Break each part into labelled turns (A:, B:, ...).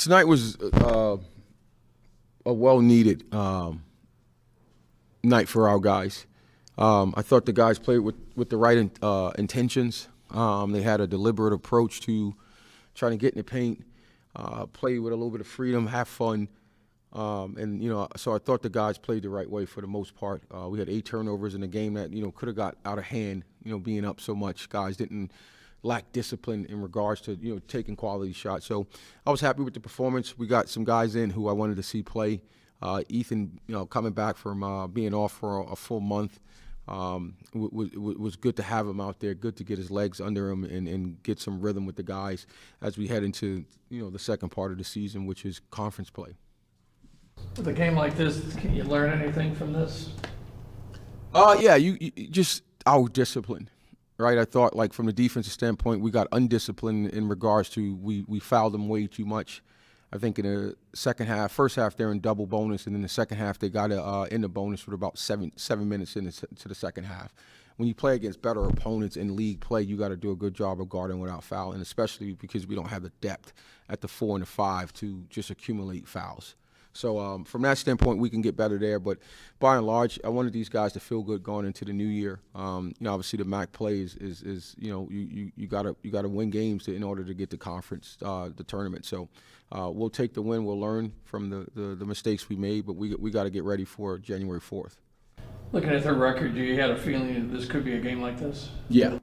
A: Tonight was a well-needed night for our guys. I thought the guys played with the right intentions. They had a deliberate approach to trying to get in the paint, play with a little bit of freedom, have fun. So I thought the guys played the right way for the most part. We had 8 turnovers in a game that, could have got out of hand, being up so much. Guys didn't lack discipline in regards to, taking quality shots. So I was happy with the performance. We got some guys in who I wanted to see play. Ethan, coming back from being off for a full month, was good to have him out there, good to get his legs under him and get some rhythm with the guys as we head into, the second part of the season, which is conference play.
B: With a game like this, can you learn anything from this?
A: Yeah, you just our discipline, right? I thought, like, from the defensive standpoint, we got undisciplined in regards to we fouled them way too much. I think in the first half they're in double bonus, and in the second half they got in the bonus with about seven minutes into the second half. When you play against better opponents in league play, you got to do a good job of guarding without fouling, especially because we don't have the depth at the 4 and the 5 to just accumulate fouls. So from that standpoint, we can get better there. But by and large, I wanted these guys to feel good going into the new year. Obviously the MAC play is you gotta win games in order to get the conference, the tournament. So we'll take the win. We'll learn from the mistakes we made, but we got to get ready for January 4th.
B: Looking at their record, you had a feeling that this could be a game like this?
A: Yeah.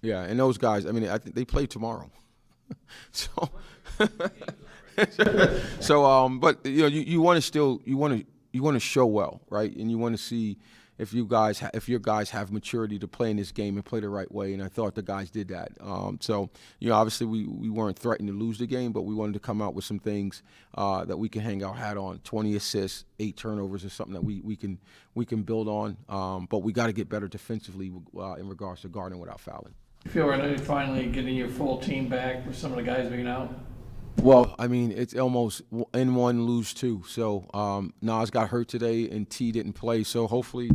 A: And those guys, I think they play tomorrow. So. But you want to show well, right? And you want to see if your guys have maturity to play in this game and play the right way. And I thought the guys did that. Obviously we weren't threatened to lose the game, but we wanted to come out with some things that we can hang our hat on. 20 assists, 8 turnovers is something that we can build on. But we got to get better defensively in regards to guarding without fouling.
B: You feel right now you're finally getting your full team back with some of the guys being out?
A: Well, it's almost in 1, lose 2. So Nas got hurt today, and T didn't play. So hopefully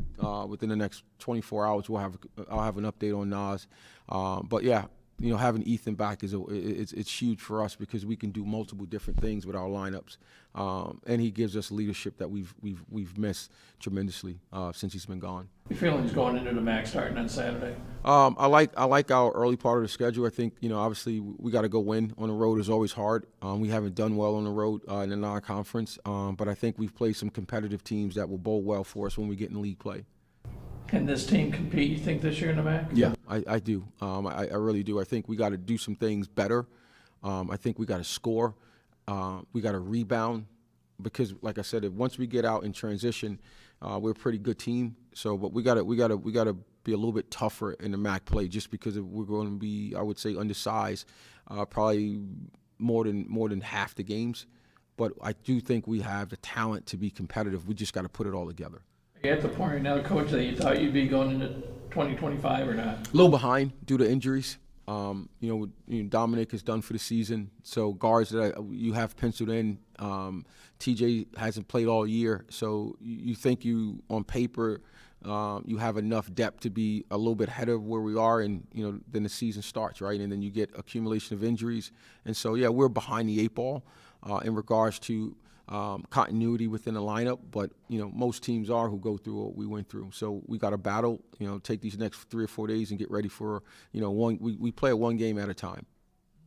A: within the next 24 hours, I'll have an update on Nas. But yeah, having Ethan back it's huge for us because we can do multiple different things with our lineups, and he gives us leadership that we've missed tremendously since he's been gone.
B: Your feelings going into the MAC starting on Saturday?
A: I like our early part of the schedule. I think obviously we got to go win on the road is always hard. We haven't done well on the road in the non-conference, but I think we've played some competitive teams that will bode well for us when we get in league play.
B: Can this team compete, you think, this year in the MAC?
A: Yeah, I do. I really do. I think we got to do some things better. I think we got to score. We got to rebound because, like I said, once we get out in transition, we're a pretty good team. So, but we got to be a little bit tougher in the MAC play just because we're going to be, I would say, undersized, probably more than half the games. But I do think we have the talent to be competitive. We just got to put it all together.
B: Are you at the point right now, Coach, that you thought you'd be going into 2025 or not?
A: A little behind due to injuries. Dominic is done for the season. So guards that you have penciled in, TJ hasn't played all year. So you think on paper, you have enough depth to be a little bit ahead of where we are, and then the season starts, right? And then you get accumulation of injuries. And so, yeah, we're behind the 8 ball in regards to continuity within the lineup, but most teams are who go through what we went through. So we got to battle, take these next 3 or 4 days and get ready for we play it one game at a time.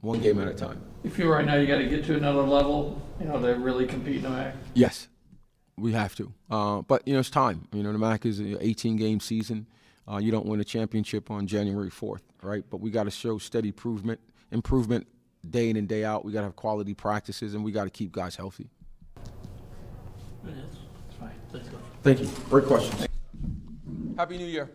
A: One game at a time.
B: You feel right now you got to get to another level, to really compete in the MAC?
A: Yes, we have to. But it's time. The MAC is an 18-game season. You don't win a championship on January 4th, right? But we got to show steady improvement day in and day out. We got to have quality practices, and we got to keep guys healthy.
B: That's fine. Let's go.
A: Thank you. Great questions. Happy New Year.